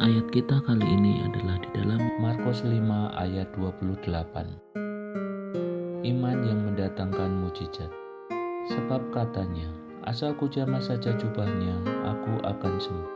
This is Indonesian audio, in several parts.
Ayat kita kali ini adalah di dalam Markus 5 ayat 28. Iman yang mendatangkan mujizat. Sebab katanya, asal kujamah saja jubahnya, aku akan sembuh.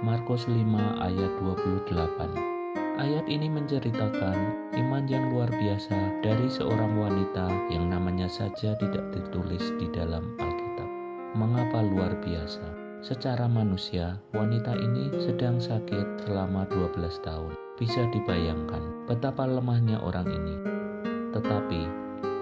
Markus 5 ayat 28. Ayat ini menceritakan iman yang luar biasa dari seorang wanita yang namanya saja tidak ditulis di dalam Alkitab. Mengapa luar biasa? Secara manusia, wanita ini sedang sakit selama 12 tahun. Bisa dibayangkan betapa lemahnya orang ini. Tetapi,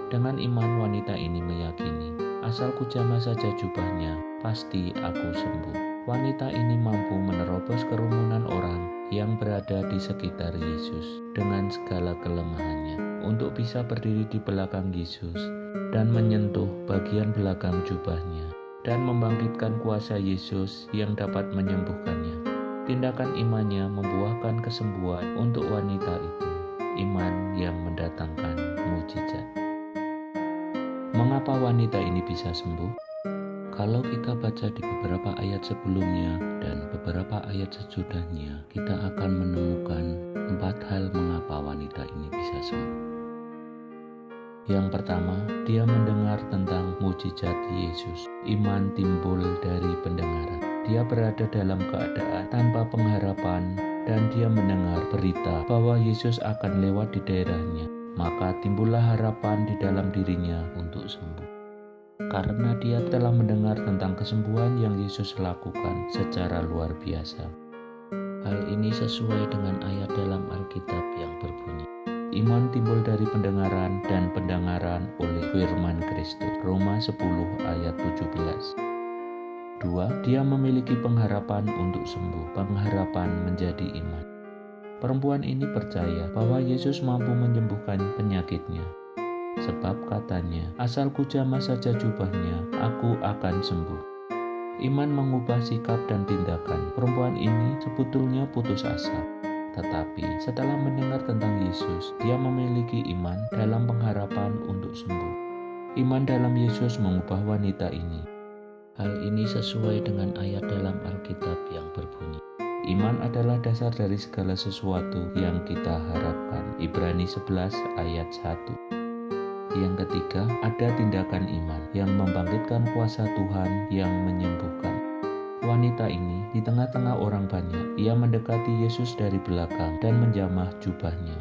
dengan iman wanita ini meyakini, asal kujamah saja jubahnya, pasti aku sembuh. Wanita ini mampu menerobos kerumunan orang yang berada di sekitar Yesus dengan segala kelemahannya untuk bisa berdiri di belakang Yesus dan menyentuh bagian belakang jubahnya dan membangkitkan kuasa Yesus yang dapat menyembuhkannya. Tindakan imannya membuahkan kesembuhan untuk wanita itu, iman yang mendatangkan mujizat. Mengapa wanita ini bisa sembuh? Kalau kita baca di beberapa ayat sebelumnya dan beberapa ayat sesudahnya, kita akan menemukan 4 hal mengapa wanita ini bisa sembuh. Yang pertama, dia mendengar tentang mujizat Yesus. Iman timbul dari pendengaran. Dia berada dalam keadaan tanpa pengharapan dan dia mendengar berita bahwa Yesus akan lewat di daerahnya. Maka timbullah harapan di dalam dirinya untuk sembuh. Karena dia telah mendengar tentang kesembuhan yang Yesus lakukan secara luar biasa. Hal ini sesuai dengan ayat dalam Alkitab yang berbunyi, iman timbul dari pendengaran dan pendengaran oleh firman Kristus. Roma 10 ayat 17. 2. Dia memiliki pengharapan untuk sembuh. Pengharapan menjadi iman. Perempuan ini percaya bahwa Yesus mampu menyembuhkan penyakitnya. Sebab katanya, asal kujamah saja jubahnya, aku akan sembuh. Iman mengubah sikap dan tindakan. Perempuan ini sebetulnya putus asa. Tetapi setelah mendengar tentang Yesus, dia memiliki iman dalam pengharapan untuk sembuh. Iman dalam Yesus mengubah wanita ini. Hal ini sesuai dengan ayat dalam Alkitab yang berbunyi, iman adalah dasar dari segala sesuatu yang kita harapkan. Ibrani 11 ayat 1. Yang ketiga, ada tindakan iman yang membangkitkan kuasa Tuhan yang menyembuhkan. Wanita ini di tengah-tengah orang banyak, ia mendekati Yesus dari belakang dan menjamah jubahnya.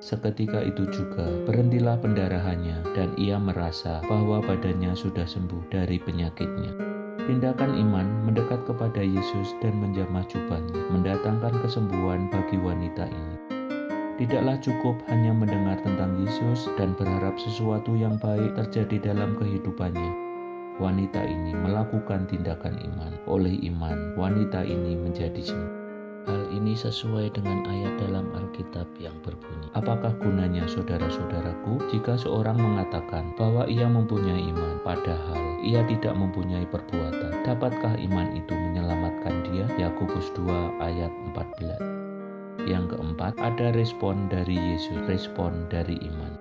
Seketika itu juga berhentilah pendarahannya dan ia merasa bahwa badannya sudah sembuh dari penyakitnya. Tindakan iman mendekat kepada Yesus dan menjamah jubahnya, mendatangkan kesembuhan bagi wanita ini. Tidaklah cukup hanya mendengar tentang Yesus dan berharap sesuatu yang baik terjadi dalam kehidupannya. Wanita ini melakukan tindakan iman. Oleh iman, wanita ini menjadi sembuh. Hal ini sesuai dengan ayat dalam Alkitab yang berbunyi, apakah gunanya saudara-saudaraku jika seorang mengatakan bahwa ia mempunyai iman, padahal ia tidak mempunyai perbuatan? Dapatkah iman itu menyelamatkan dia? Yakobus 2 ayat 14. Yang keempat, ada respon dari Yesus, respon dari iman.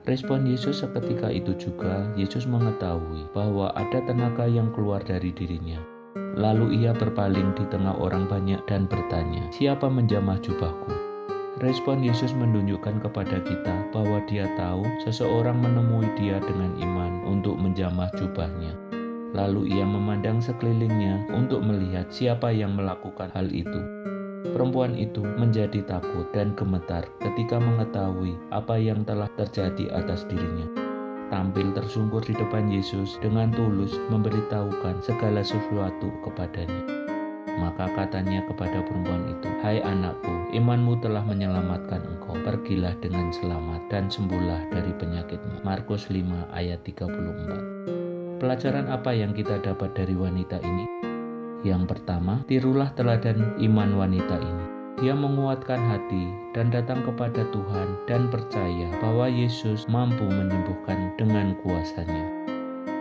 Respon Yesus seketika itu juga, Yesus mengetahui bahwa ada tenaga yang keluar dari dirinya. Lalu ia berpaling di tengah orang banyak dan bertanya, siapa menjamah jubahku? Respon Yesus menunjukkan kepada kita bahwa dia tahu seseorang menemui dia dengan iman untuk menjamah jubahnya. Lalu ia memandang sekelilingnya untuk melihat siapa yang melakukan hal itu. Perempuan itu menjadi takut dan gemetar ketika mengetahui apa yang telah terjadi atas dirinya. Tampil tersungkur di depan Yesus dengan tulus memberitahukan segala sesuatu kepadanya. Maka katanya kepada perempuan itu, hai anakku, imanmu telah menyelamatkan engkau. Pergilah dengan selamat dan sembuhlah dari penyakitmu. Markus 5 ayat 34. Pelajaran apa yang kita dapat dari wanita ini? Yang pertama, tirulah teladan iman wanita ini. Dia menguatkan hati dan datang kepada Tuhan dan percaya bahwa Yesus mampu menyembuhkan dengan kuasanya.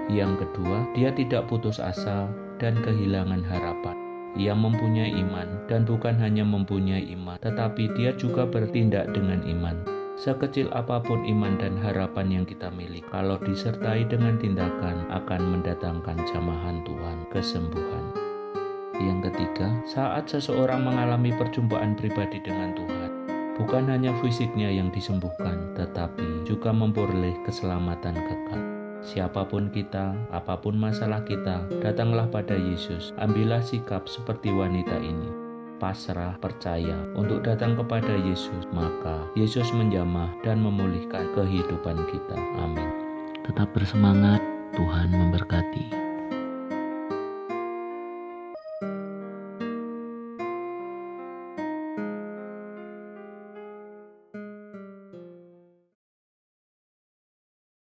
Yang kedua, dia tidak putus asa dan kehilangan harapan. Ia mempunyai iman dan bukan hanya mempunyai iman, tetapi dia juga bertindak dengan iman. Sekecil apapun iman dan harapan yang kita miliki, kalau disertai dengan tindakan akan mendatangkan jamahan Tuhan, kesembuhan. Yang ketiga, saat seseorang mengalami perjumpaan pribadi dengan Tuhan, bukan hanya fisiknya yang disembuhkan, tetapi juga memperoleh keselamatan kekal. Siapapun kita, apapun masalah kita, datanglah pada Yesus. Ambillah sikap seperti wanita ini, pasrah, percaya untuk datang kepada Yesus, maka Yesus menjamah dan memulihkan kehidupan kita. Amin. Tetap bersemangat, Tuhan memberkati.